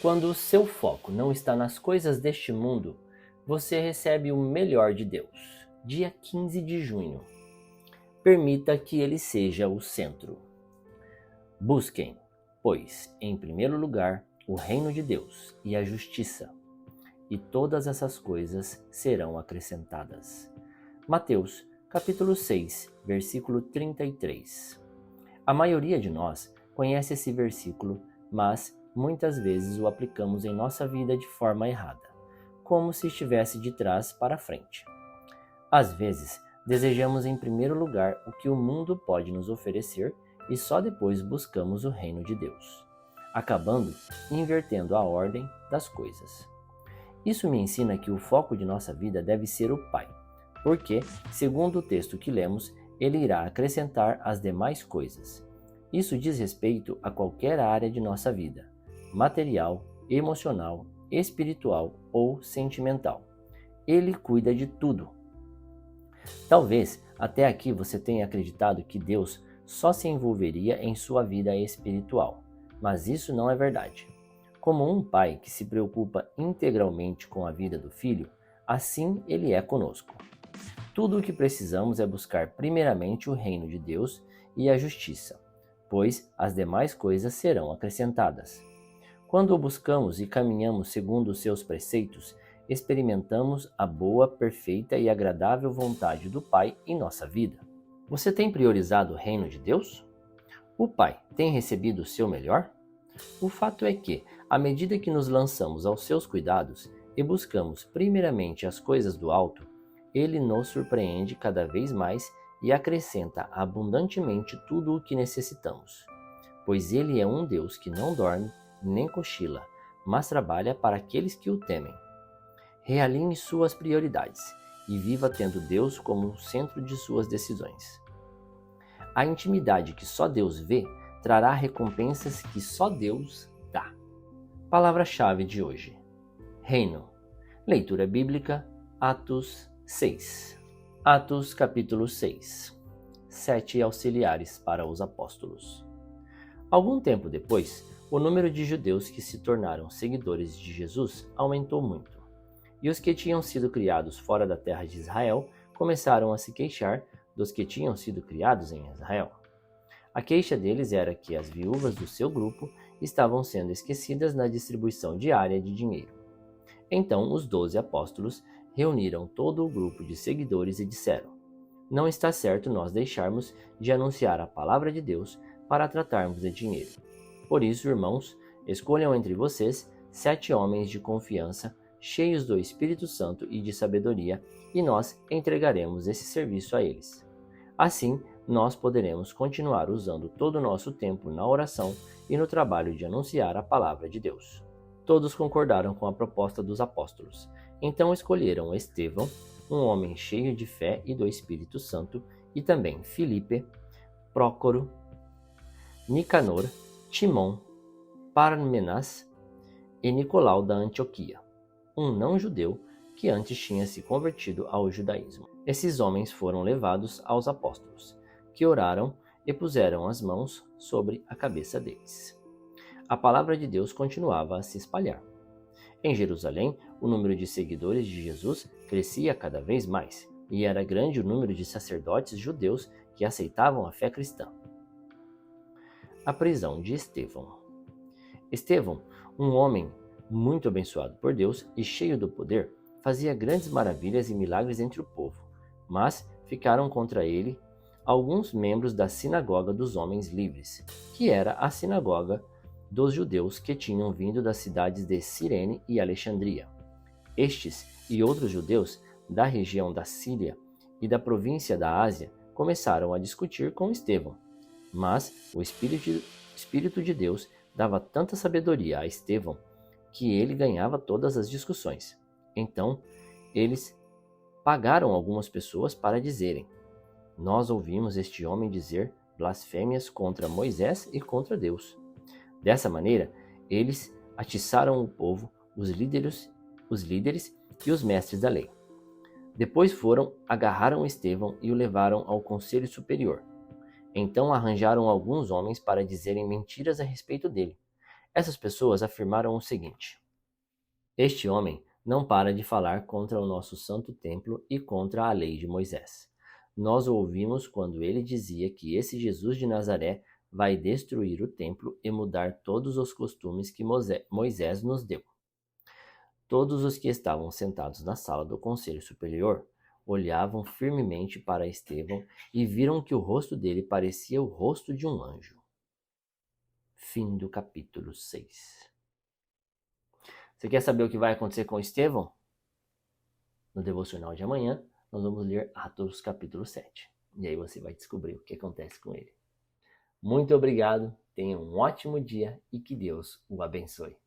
Quando o seu foco não está nas coisas deste mundo, você recebe o melhor de Deus. Dia 15 de junho. Permita que ele seja o centro. Busquem, pois, em primeiro lugar, o reino de Deus e a justiça, e todas essas coisas serão acrescentadas. Mateus, capítulo 6, versículo 33. A maioria de nós conhece esse versículo, mas muitas vezes o aplicamos em nossa vida de forma errada, como se estivesse de trás para frente. Às vezes, desejamos em primeiro lugar o que o mundo pode nos oferecer e só depois buscamos o reino de Deus, acabando invertendo a ordem das coisas. Isso me ensina que o foco de nossa vida deve ser o Pai, porque, segundo o texto que lemos, Ele irá acrescentar as demais coisas. Isso diz respeito a qualquer área de nossa vida, material, emocional, espiritual ou sentimental. Ele cuida de tudo. Talvez até aqui você tenha acreditado que Deus só se envolveria em sua vida espiritual, mas isso não é verdade. Como um pai que se preocupa integralmente com a vida do filho, assim ele é conosco. Tudo o que precisamos é buscar primeiramente o reino de Deus e a justiça, pois as demais coisas serão acrescentadas. Quando o buscamos e caminhamos segundo os seus preceitos, experimentamos a boa, perfeita e agradável vontade do Pai em nossa vida. Você tem priorizado o reino de Deus? O Pai tem recebido o seu melhor? O fato é que, à medida que nos lançamos aos seus cuidados e buscamos primeiramente as coisas do alto, Ele nos surpreende cada vez mais e acrescenta abundantemente tudo o que necessitamos. Pois Ele é um Deus que não dorme nem cochila, mas trabalha para aqueles que o temem. Realinhe suas prioridades e viva tendo Deus como o centro de suas decisões. A intimidade que só Deus vê trará recompensas que só Deus dá. Palavra-chave de hoje: reino. Leitura bíblica, Atos 6. Atos capítulo 6. 7 auxiliares para os apóstolos. Algum tempo depois, o número de judeus que se tornaram seguidores de Jesus aumentou muito, e os que tinham sido criados fora da terra de Israel começaram a se queixar dos que tinham sido criados em Israel. A queixa deles era que as viúvas do seu grupo estavam sendo esquecidas na distribuição diária de dinheiro. Então os 12 apóstolos reuniram todo o grupo de seguidores e disseram: não está certo nós deixarmos de anunciar a palavra de Deus para tratarmos de dinheiro. Por isso, irmãos, escolham entre vocês 7 homens de confiança, cheios do Espírito Santo e de sabedoria, e nós entregaremos esse serviço a eles. Assim, nós poderemos continuar usando todo o nosso tempo na oração e no trabalho de anunciar a palavra de Deus. Todos concordaram com a proposta dos apóstolos. Então escolheram Estevão, um homem cheio de fé e do Espírito Santo, e também Filipe, Prócoro, Nicanor, Timon, Parmenas e Nicolau da Antioquia, um não-judeu que antes tinha se convertido ao judaísmo. Esses homens foram levados aos apóstolos, que oraram e puseram as mãos sobre a cabeça deles. A palavra de Deus continuava a se espalhar. Em Jerusalém, o número de seguidores de Jesus crescia cada vez mais, e era grande o número de sacerdotes judeus que aceitavam a fé cristã. A prisão de Estevão. Estevão, um homem muito abençoado por Deus e cheio do poder, fazia grandes maravilhas e milagres entre o povo, mas ficaram contra ele alguns membros da sinagoga dos homens livres, que era a sinagoga dos judeus que tinham vindo das cidades de Cirene e Alexandria. Estes e outros judeus da região da Síria e da província da Ásia começaram a discutir com Estevão, mas o Espírito de Deus dava tanta sabedoria a Estevão que ele ganhava todas as discussões. Então, eles pagaram algumas pessoas para dizerem: nós ouvimos este homem dizer blasfêmias contra Moisés e contra Deus. Dessa maneira, eles atiçaram o povo, os líderes e os mestres da lei. Depois agarraram Estevão e o levaram ao conselho superior. Então arranjaram alguns homens para dizerem mentiras a respeito dele. Essas pessoas afirmaram o seguinte: este homem não para de falar contra o nosso santo templo e contra a lei de Moisés. Nós o ouvimos quando ele dizia que esse Jesus de Nazaré vai destruir o templo e mudar todos os costumes que Moisés nos deu. Todos os que estavam sentados na sala do Conselho Superior olhavam firmemente para Estevão e viram que o rosto dele parecia o rosto de um anjo. Fim do capítulo 6. Você quer saber o que vai acontecer com Estevão? No devocional de amanhã, nós vamos ler Atos capítulo 7. E aí você vai descobrir o que acontece com ele. Muito obrigado, tenha um ótimo dia e que Deus o abençoe.